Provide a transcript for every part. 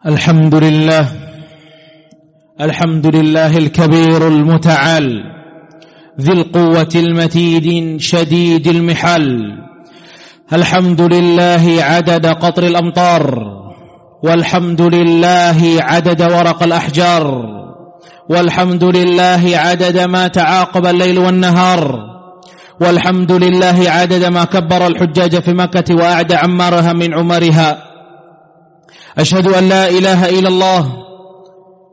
الحمد لله الكبير المتعال ذي القوة المتين شديد المحال. الحمد لله عدد قطر الأمطار، والحمد لله عدد ورق الأحجار، والحمد لله عدد ما تعاقب الليل والنهار، والحمد لله عدد ما كبر الحجاج في مكة وأعد عمارها من عمرها. أشهد أن لا إله إلا الله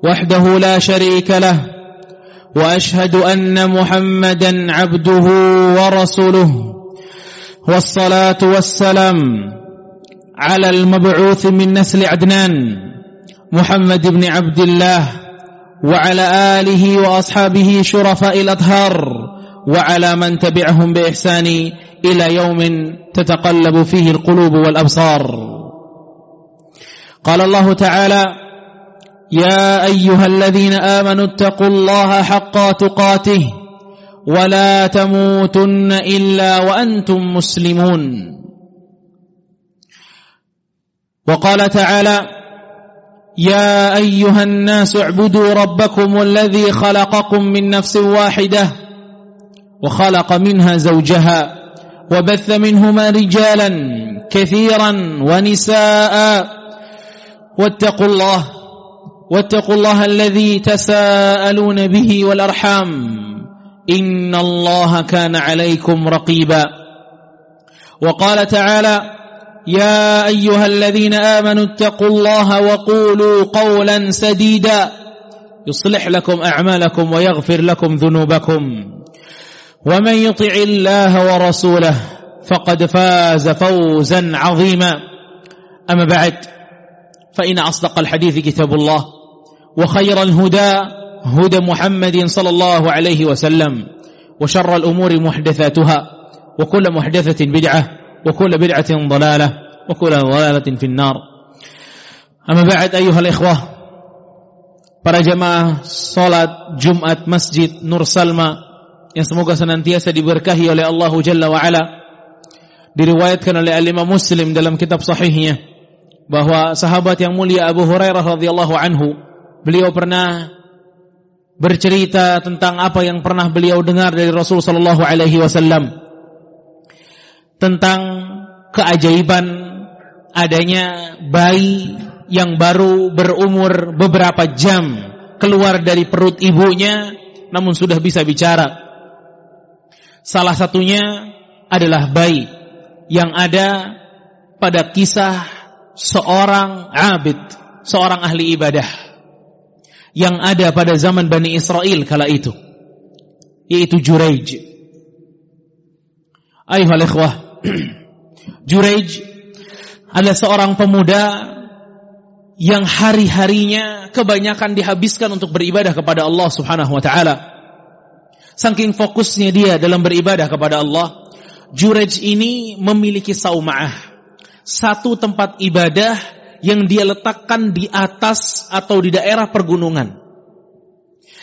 وحده لا شريك له، وأشهد أن محمدا عبده ورسوله، والصلاة والسلام على المبعوث من نسل عدنان محمد بن عبد الله، وعلى آله وأصحابه شرفاء الأطهار، وعلى من تبعهم بإحسان إلى يوم تتقلب فيه القلوب والأبصار. قال الله تعالى: يا أيها الذين آمنوا اتقوا الله حق تقاته ولا تموتن إلا وأنتم مسلمون. وقال تعالى: يا أيها الناس اعبدوا ربكم الذي خلقكم من نفس واحدة وخلق منها زوجها وبث منهما رجالا كثيرا ونساء واتقوا الله الذي تساءلون به والأرحام إن الله كان عليكم رقيبا. وقال تعالى: يا أيها الذين آمنوا اتقوا الله وقولوا قولا سديدا يصلح لكم أعمالكم ويغفر لكم ذنوبكم ومن يطع الله ورسوله فقد فاز فوزا عظيما. أما بعد، فإن أصدق الحديث كتاب الله، وخير الهدى هدى محمد صلى الله عليه وسلم، وشر الأمور محدثاتها، وكل محدثة بدعة، وكل بدعة ضلالة، وكل ضلالة في النار. أما بعد أيها الإخوة, para jamaah salat Jumat Masjid Nur Salma yang semoga senantiasa diberkahi oleh Allah Jalla wa Ala. Diriwayatkan oleh Al-Imam Muslim dalam kitab sahihnya bahwa sahabat yang mulia Abu Hurairah radhiyallahu anhu, beliau pernah bercerita tentang apa yang pernah beliau dengar dari Rasul sallallahu alaihi wasallam tentang keajaiban adanya bayi yang baru berumur beberapa jam keluar dari perut ibunya namun sudah bisa bicara. Salah satunya adalah bayi yang ada pada kisah seorang abid, seorang ahli ibadah yang ada pada zaman Bani Israel kala itu, yaitu Juraij. Ayuhal ikhwah, Juraij adalah seorang pemuda yang hari-harinya kebanyakan dihabiskan untuk beribadah kepada Allah Subhanahu wa taala. Saking fokusnya dia dalam beribadah kepada Allah, Juraij ini memiliki sauma'ah, satu tempat ibadah yang dia letakkan di atas atau di daerah pergunungan,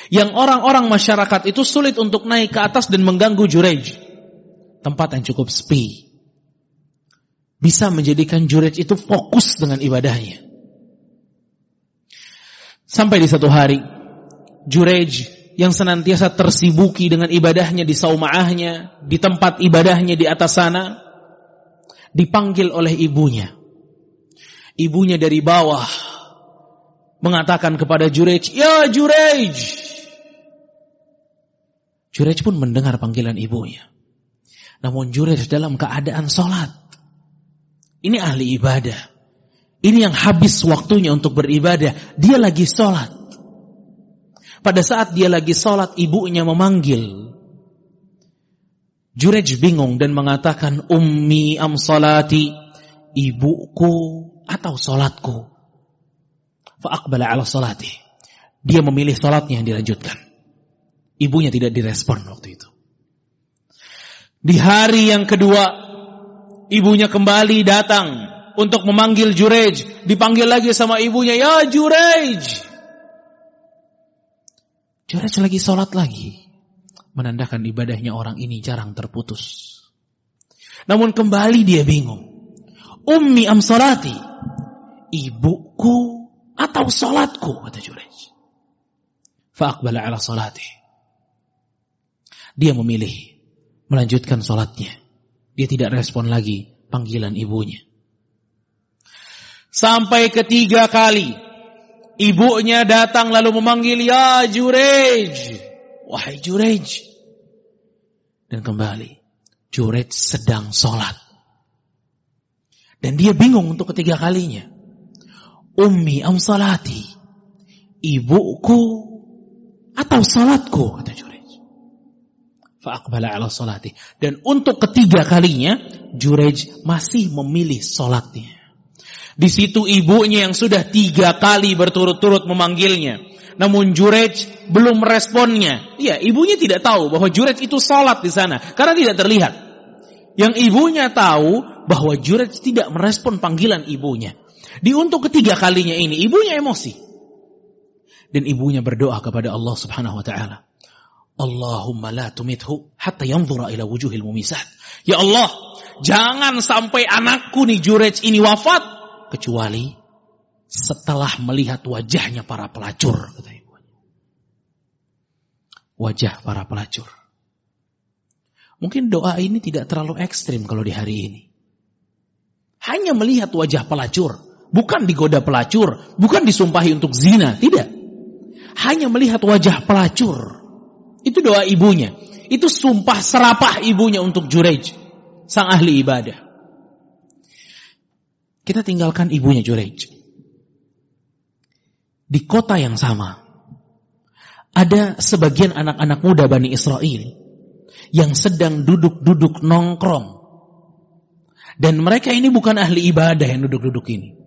yang orang-orang masyarakat itu sulit untuk naik ke atas dan mengganggu Juraij. Tempat yang cukup sepi bisa menjadikan Juraij itu fokus dengan ibadahnya. Sampai di satu hari, Juraij yang senantiasa tersibuki dengan ibadahnya di sauma'ahnya, di tempat ibadahnya di atas sana, dipanggil oleh ibunya. Ibunya dari bawah mengatakan kepada Juraij, "Ya Juraij." Juraij pun mendengar panggilan ibunya. Namun Juraij dalam keadaan sholat. Ini ahli ibadah. Ini yang habis waktunya untuk beribadah. Dia lagi sholat. Pada saat dia lagi sholat, ibunya memanggil. Juraij bingung dan mengatakan, "Ummi am salati?" Ibuku atau salatku? Fa aqbala ala salati. Dia memilih salatnya yang dilanjutkan. Ibunya tidak direspon waktu itu. Di hari yang kedua, ibunya kembali datang untuk memanggil Juraij. Dipanggil lagi sama ibunya, "Ya Juraij." Juraij lagi salat lagi, menandakan ibadahnya orang ini jarang terputus. Namun kembali dia bingung. Ummi am salati? Ibuku atau salatku, kata Jurayj. Fa'aqbala ala salatih. Dia memilih melanjutkan salatnya. Dia tidak respon lagi panggilan ibunya. Sampai ketiga kali ibunya datang lalu memanggil, ya Jurayj, wahai Jurayj. Dan kembali Jurayj sedang salat. Dan dia bingung untuk ketiga kalinya. Ummi am salati, ibuku atau salatku, kata Jurayj. Fa'aqbala ala salati. Dan untuk ketiga kalinya Jurayj masih memilih salatnya. Di situ ibunya yang sudah 3 kali berturut-turut memanggilnya, namun Jurayj belum meresponnya. Iya, ibunya tidak tahu bahwa Jurayj itu salat di sana karena tidak terlihat. Yang ibunya tahu bahwa Jurayj tidak merespon panggilan ibunya. Di untuk ketiga kalinya ini ibunya emosi. Dan ibunya berdoa kepada Allah Subhanahu wa taala. Allahumma la tumithu hatta yanzura ila wujuhil mumisat. Ya Allah, jangan sampai anakku nih Jurayj ini wafat kecuali setelah melihat wajahnya para pelacur, kata ibunya. Wajah para pelacur. Mungkin doa ini tidak terlalu ekstrim kalau di hari ini. Hanya melihat wajah pelacur, bukan digoda pelacur, bukan disumpahi untuk zina, tidak. Hanya melihat wajah pelacur. Itu doa ibunya. Itu sumpah serapah ibunya untuk Jurayj, sang ahli ibadah. Kita tinggalkan ibunya Jurayj. Di kota yang sama, ada sebagian anak-anak muda Bani Israel yang sedang duduk-duduk nongkrong. Dan mereka ini bukan ahli ibadah yang duduk-duduk ini.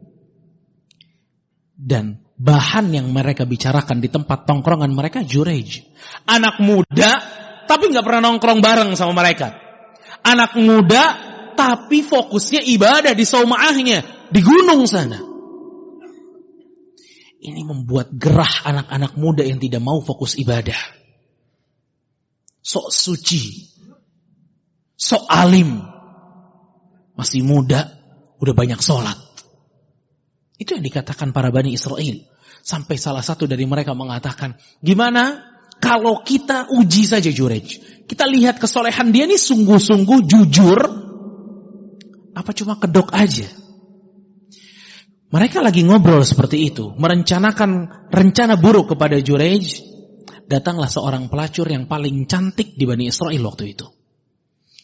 Dan bahan yang mereka bicarakan di tempat tongkrongan mereka Jurayj. Anak muda, tapi gak pernah nongkrong bareng sama mereka. Anak muda, tapi fokusnya ibadah di saumaahnya, di gunung sana. Ini membuat gerah anak-anak muda yang tidak mau fokus ibadah. Sok suci, sok alim, masih muda, udah banyak sholat. Itu yang dikatakan para Bani Israel. Sampai salah satu dari mereka mengatakan, gimana kalau kita uji saja Jurayj? Kita lihat kesolehan dia ini sungguh-sungguh jujur, apa cuma kedok aja? Mereka lagi ngobrol seperti itu, merencanakan rencana buruk kepada Jurayj. Datanglah seorang pelacur yang paling cantik di Bani Israel waktu itu.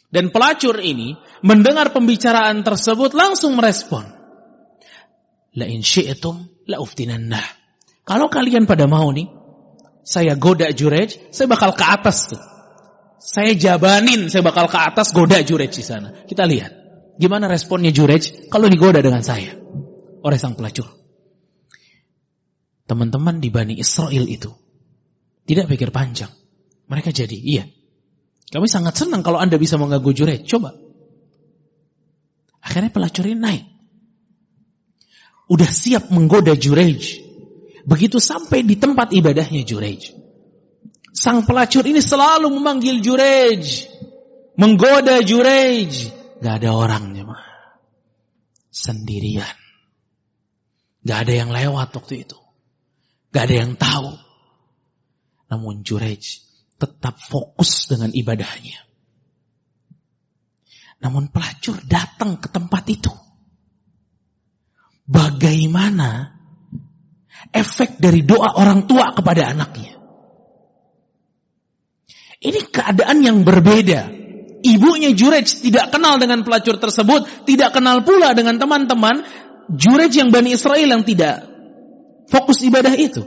Dan pelacur ini mendengar pembicaraan tersebut langsung merespon. La in syi'tum la uftinannah. Kalau kalian pada mau nih, saya goda Jurayj, saya bakal ke atas tuh. Saya jabanin, saya bakal ke atas goda Jurayj di sana. Kita lihat gimana responnya Jurayj kalau digoda dengan saya oleh sang pelacur. Teman-teman di Bani Israel itu tidak pikir panjang. Mereka jadi, iya, kami sangat senang kalau Anda bisa mengganggu Jurayj. Coba. Akhirnya pelacur ini naik. Udah siap menggoda Jurayj. Begitu sampai di tempat ibadahnya Jurayj, sang pelacur ini selalu memanggil Jurayj, menggoda Jurayj. Gak ada orangnya, mah. Sendirian. Gak ada yang lewat waktu itu. Gak ada yang tahu. Namun Jurayj tetap fokus dengan ibadahnya. Namun pelacur datang ke tempat itu. Bagaimana efek dari doa orang tua kepada anaknya? Ini keadaan yang berbeda. Ibunya Jurayj tidak kenal dengan pelacur tersebut, tidak kenal pula dengan teman-teman Jurayj yang Bani Israel yang tidak fokus ibadah itu.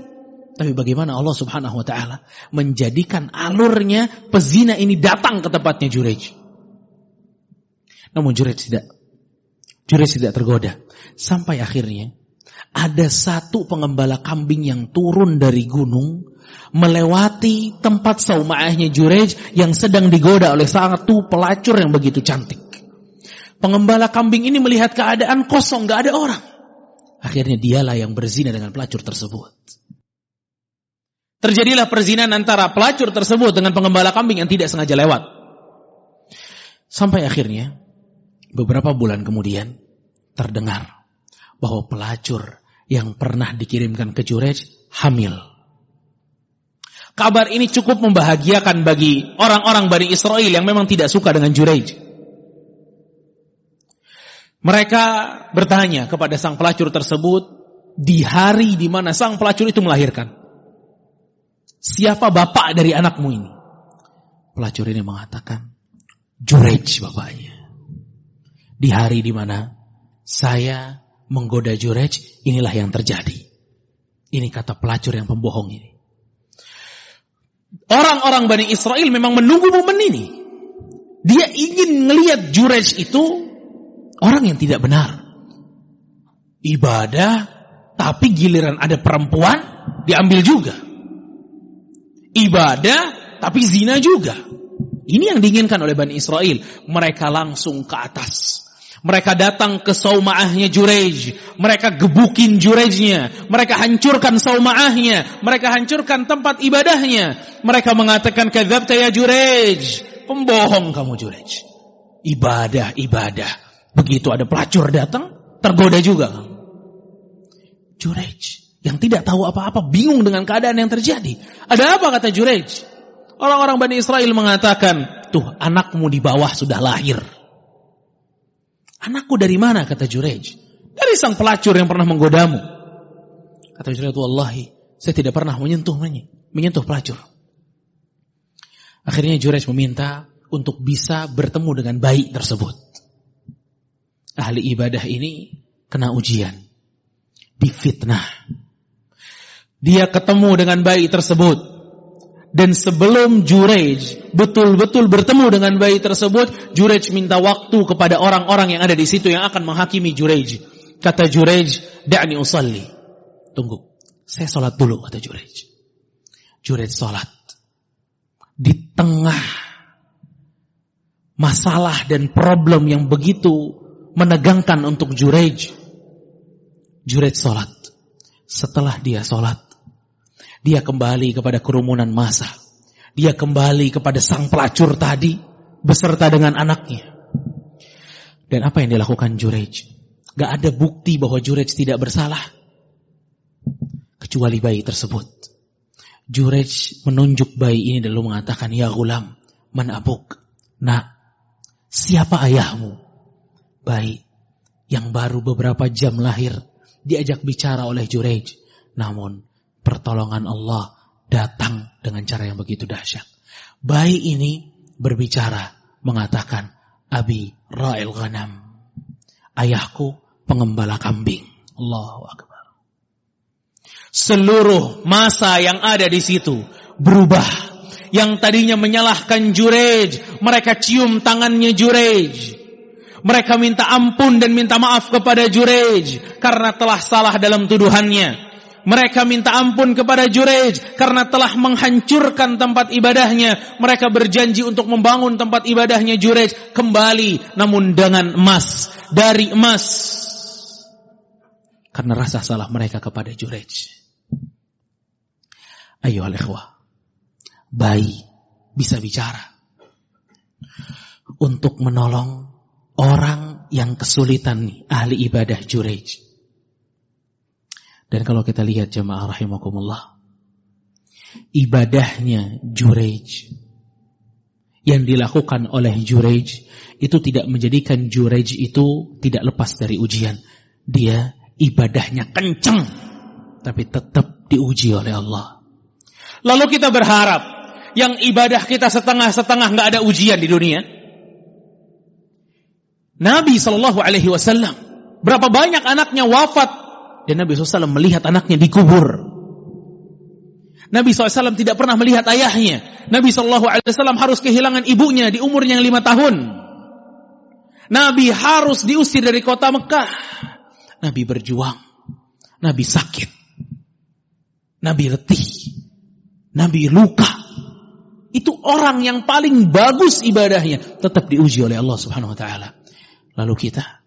Tapi bagaimana Allah Subhanahu wa taala menjadikan alurnya pezina ini datang ke tempatnya Jurayj. Namun Jurayj tidak tergoda. Sampai akhirnya ada satu pengembala kambing yang turun dari gunung melewati tempat saumaahnya Jurayj yang sedang digoda oleh satu pelacur yang begitu cantik. Pengembala kambing ini melihat keadaan kosong, gak ada orang. Akhirnya dialah yang berzina dengan pelacur tersebut. Terjadilah perzinahan antara pelacur tersebut dengan pengembala kambing yang tidak sengaja lewat. Sampai akhirnya beberapa bulan kemudian terdengar bahwa pelacur yang pernah dikirimkan ke Jurej hamil. Kabar ini cukup membahagiakan bagi orang-orang Bani Israel yang memang tidak suka dengan Jurej. Mereka bertanya kepada sang pelacur tersebut di hari di mana sang pelacur itu melahirkan. Siapa bapak dari anakmu ini? Pelacur ini mengatakan, Jurej bapaknya. Di hari di mana saya menggoda Jurej, inilah yang terjadi. Ini kata pelacur yang pembohong ini. Orang-orang Bani Israel memang menunggu momen ini. Dia ingin melihat Jurej itu orang yang tidak benar. Ibadah, tapi giliran ada perempuan, diambil juga. Ibadah, tapi zina juga. Ini yang diinginkan oleh Bani Israel. Mereka langsung ke atas. Mereka datang ke saumaahnya Jurej. Mereka gebukin Jurejnya. Mereka hancurkan saumaahnya. Mereka hancurkan tempat ibadahnya. Mereka mengatakan, kadzabta ya Jurej. Pembohong kamu Jurej. Ibadah. Begitu ada pelacur datang, tergoda juga kamu. Jurej yang tidak tahu apa-apa, bingung dengan keadaan yang terjadi. Ada apa kata Jurej? Orang-orang Bani Israel mengatakan, tuh anakmu di bawah sudah lahir. Anakku dari mana kata Jurej? Dari sang pelacur yang pernah menggodamu. Kata Jurej, wallahi saya tidak pernah menyentuh pelacur. Akhirnya Jurej meminta untuk bisa bertemu dengan bayi tersebut. Ahli ibadah ini kena ujian, difitnah. Dia ketemu dengan bayi tersebut. Dan sebelum Jurej betul-betul bertemu dengan bayi tersebut, Jurej minta waktu kepada orang-orang yang ada di situ yang akan menghakimi Jurej. Kata Jurej, da'ni usalli. Tunggu, saya sholat dulu, kata Jurej. Jurej sholat. Di tengah masalah dan problem yang begitu menegangkan untuk Jurej, Jurej sholat. Setelah dia sholat, dia kembali kepada kerumunan massa. Dia kembali kepada sang pelacur tadi beserta dengan anaknya. Dan apa yang dilakukan Jurej? Gak ada bukti bahwa Jurej tidak bersalah kecuali bayi tersebut. Jurej menunjuk bayi ini lalu mengatakan, ya gulam, man abuk? Nak, siapa ayahmu? Bayi yang baru beberapa jam lahir diajak bicara oleh Jurej. Namun pertolongan Allah datang dengan cara yang begitu dahsyat. Bayi ini berbicara, mengatakan, Abi ra'il ghanam. Ayahku pengembala kambing. Allahu Akbar. Seluruh massa yang ada di situ berubah. Yang tadinya menyalahkan Jurej, mereka cium tangannya Jurej. Mereka minta ampun dan minta maaf kepada Jurej karena telah salah dalam tuduhannya. Mereka minta ampun kepada Jurej karena telah menghancurkan tempat ibadahnya. Mereka berjanji untuk membangun tempat ibadahnya Jurej kembali, namun dengan emas, dari emas. Karena rasa salah mereka kepada Jurej. Ayo al-ikhwah, bayi bisa bicara untuk menolong orang yang kesulitan nih, ahli ibadah Jurej. Dan kalau kita lihat jemaah rahimakumullah, ibadahnya Jurej yang dilakukan oleh Jurej itu tidak menjadikan Jurej itu tidak lepas dari ujian. Dia ibadahnya kencang, tapi tetap diuji oleh Allah. Lalu kita berharap yang ibadah kita setengah-setengah gak ada ujian di dunia. Nabi SAW, berapa banyak anaknya wafat dan Nabi SAW melihat anaknya dikubur. Nabi SAW tidak pernah melihat ayahnya. Nabi SAW harus kehilangan ibunya di umurnya yang 5 tahun. Nabi harus diusir dari kota Mekah. Nabi berjuang. Nabi sakit. Nabi letih. Nabi luka. Itu orang yang paling bagus ibadahnya, tetap diuji oleh Allah Subhanahu wa taala. Lalu kita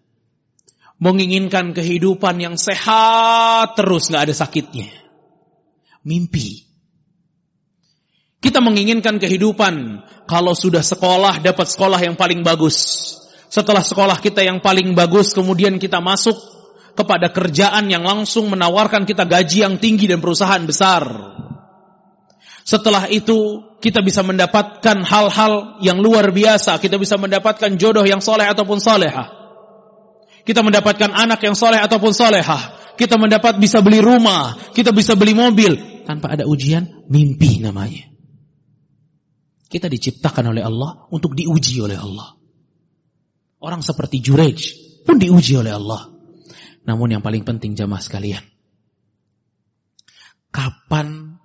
menginginkan kehidupan yang sehat terus, gak ada sakitnya. Mimpi. Kita menginginkan kehidupan kalau sudah sekolah, dapat sekolah yang paling bagus. Setelah sekolah kita yang paling bagus, kemudian kita masuk kepada kerjaan yang langsung menawarkan kita gaji yang tinggi dan perusahaan besar. Setelah itu kita bisa mendapatkan hal-hal yang luar biasa. Kita bisa mendapatkan jodoh yang soleh ataupun solehah. Kita mendapatkan anak yang soleh ataupun solehah. Kita bisa beli rumah. Kita bisa beli mobil. Tanpa ada ujian, mimpi namanya. Kita diciptakan oleh Allah untuk diuji oleh Allah. Orang seperti Jurej pun diuji oleh Allah. Namun yang paling penting jamaah sekalian, kapan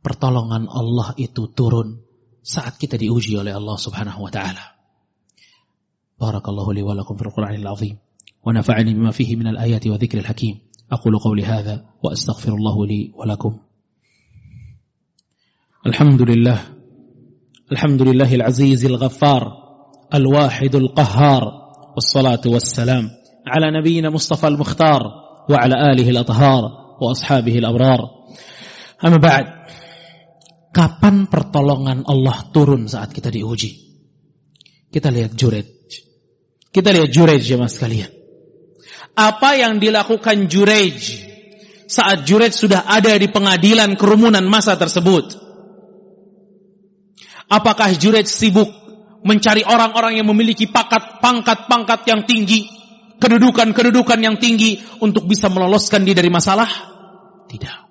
pertolongan Allah itu turun? Saat kita diuji oleh Allah subhanahu wa ta'ala. Barakallahu li wa lakum fil Qur'anil azim wa nafa'ani bima fihi minal ayati wa dhikril hakim. Aqulu qawli hadha wa astaghfirullahu li wa lakum. Alhamdulillahil azizil ghaffar al-wahidul qahhar wassalatu wassalam ala nabiyyina Mustafa al-Mukhtar wa ala alihi al-athhar wa ashabihi al-abrar. Amma ba'd. Kapan pertolongan Allah turun saat kita diuji? Kita lihat Jurej. Kita lihat Jurej jemaah sekalian. Apa yang dilakukan Jurej saat Jurej sudah ada di pengadilan kerumunan massa tersebut? Apakah Jurej sibuk mencari orang-orang yang memiliki pangkat-pangkat yang tinggi, kedudukan yang tinggi untuk bisa meloloskan dia dari masalah? Tidak.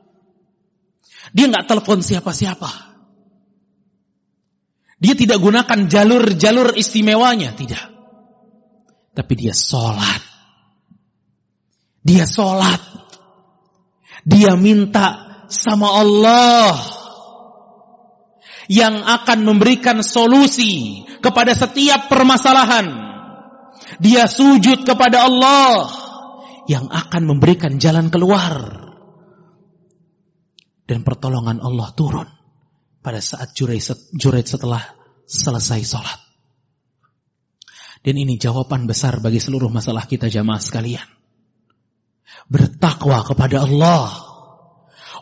Dia enggak telepon siapa-siapa. Dia tidak gunakan jalur-jalur istimewanya, tidak. Tapi dia sholat. Dia minta sama Allah yang akan memberikan solusi kepada setiap permasalahan. Dia sujud kepada Allah yang akan memberikan jalan keluar. Dan pertolongan Allah turun pada saat Jurej setelah selesai sholat. Dan ini jawaban besar bagi seluruh masalah kita jamaah sekalian. Bertakwa kepada Allah.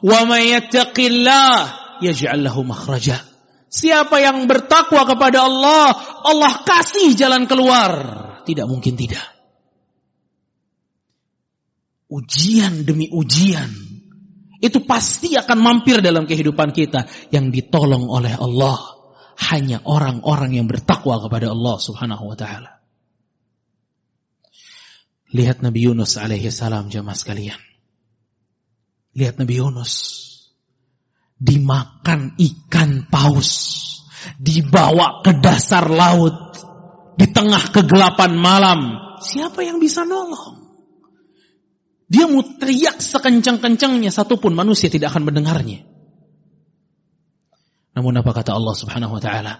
Wa may yattaqillah yaj'al lahu makhraja. Siapa yang bertakwa kepada Allah, Allah kasih jalan keluar. Tidak mungkin tidak. Ujian demi ujian itu pasti akan mampir dalam kehidupan kita. Yang ditolong oleh Allah hanya orang-orang yang bertakwa kepada Allah subhanahu wa ta'ala. Lihat Nabi Yunus alaihi salam jamaah sekalian. Lihat Nabi Yunus dimakan ikan paus, dibawa ke dasar laut di tengah kegelapan malam. Siapa yang bisa nolong? Dia mau teriak sekencang-kencangnya, satupun manusia tidak akan mendengarnya. Namun apa kata Allah subhanahu wa ta'ala?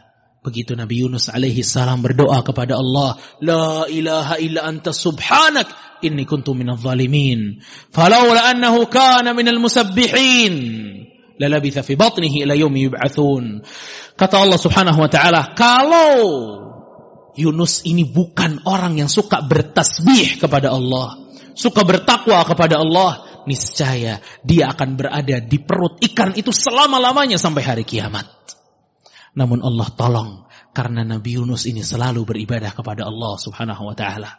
Begitu Nabi Yunus alaihi salam berdoa kepada Allah, La ilaha illa anta subhanak, inni kuntu minal zalimin. Falawla annahu kana minal musabbihin, lalabitha fi batnihi ila yawmi yub'athun. Kata Allah subhanahu wa ta'ala, kalau Yunus ini bukan orang yang suka bertasbih kepada Allah, suka bertakwa kepada Allah, niscaya dia akan berada di perut ikan itu selama-lamanya sampai hari kiamat. Namun Allah tolong, karena Nabi Yunus ini selalu beribadah kepada Allah subhanahu wa ta'ala.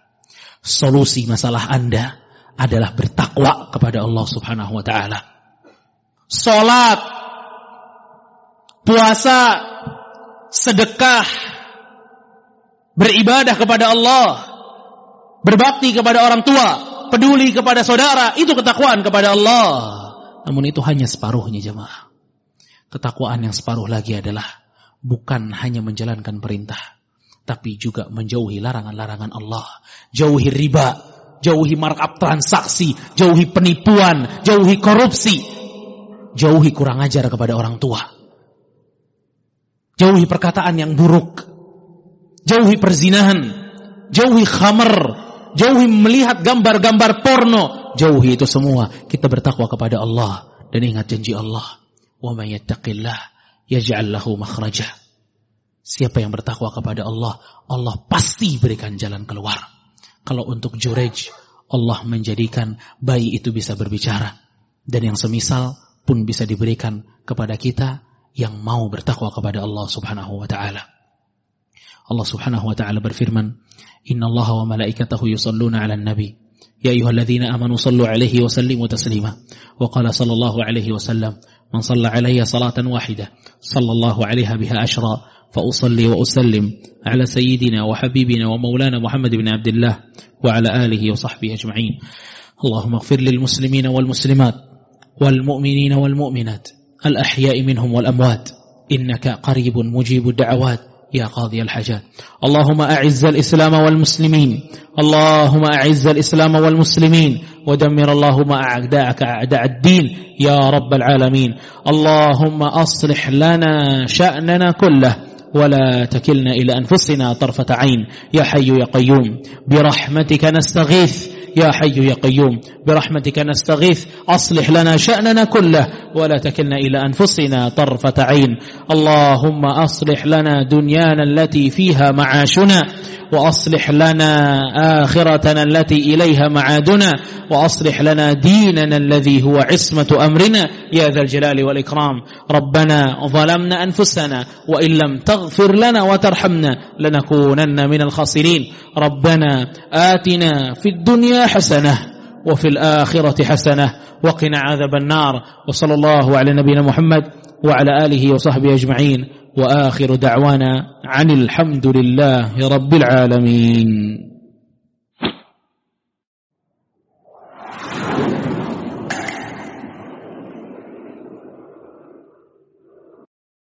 Solusi masalah Anda adalah bertakwa kepada Allah subhanahu wa ta'ala. Salat, puasa, sedekah, beribadah kepada Allah, berbakti kepada orang tua, peduli kepada saudara, itu ketakwaan kepada Allah. Namun itu hanya separuhnya jemaah. Ketakwaan yang separuh lagi adalah bukan hanya menjalankan perintah, tapi juga menjauhi larangan-larangan Allah. Jauhi riba, jauhi markup transaksi, jauhi penipuan, jauhi korupsi, jauhi kurang ajar kepada orang tua, jauhi perkataan yang buruk, jauhi perzinahan, jauhi khamar, jauhi melihat gambar-gambar porno, jauhi itu semua. Kita bertakwa kepada Allah dan ingat janji Allah, wa may yattaqillah yaj'al lahu makhraja. Siapa yang bertakwa kepada Allah, Allah pasti berikan jalan keluar. Kalau untuk Jurej, Allah menjadikan bayi itu bisa berbicara, dan yang semisal pun bisa diberikan kepada kita yang mau bertakwa kepada Allah subhanahu wa ta'ala. Allah subhanahu wa ta'ala berfirman, Inna Allah wa malaikatahu yusalluna ala nabi, يا أيها الذين آمنوا صلوا عليه وسلموا تسليما. وقال صلى الله عليه وسلم من صلى علي صلاة واحدة صلى الله عليها بها عشرا فأصلي وأسلم على سيدنا وحبيبنا ومولانا محمد بن عبد الله وعلى آله وصحبه أجمعين. اللهم اغفر للمسلمين والمسلمات والمؤمنين والمؤمنات الأحياء منهم والأموات إنك قريب مجيب الدعوات يا قاضي الحاجات. اللهم أعز الإسلام والمسلمين، اللهم أعز الإسلام والمسلمين ودمر اللهم أعداءك أعداء الدين يا رب العالمين. اللهم أصلح لنا شأننا كله ولا تكلنا إلى أنفسنا طرفة عين يا حي يا قيوم برحمتك نستغيث يا حي يا قيوم برحمتك نستغيث. أصلح لنا شأننا كله ولا تكلنا إلى أنفسنا طرفة عين. اللهم أصلح لنا دنيانا التي فيها معاشنا وأصلح لنا آخرتنا التي إليها معادنا وأصلح لنا ديننا الذي هو عصمة أمرنا يا ذا الجلال والإكرام. ربنا ظلمنا أنفسنا وإن لم تغفر لنا وترحمنا لنكونن من الخاسرين. ربنا آتنا في الدنيا حسنة وفي الآخرة حسنة وقنا عذاب النار. وصلى الله على نبينا محمد وعلى آله وصحبه أجمعين وآخر دعوانا عن الحمد لله رب العالمين.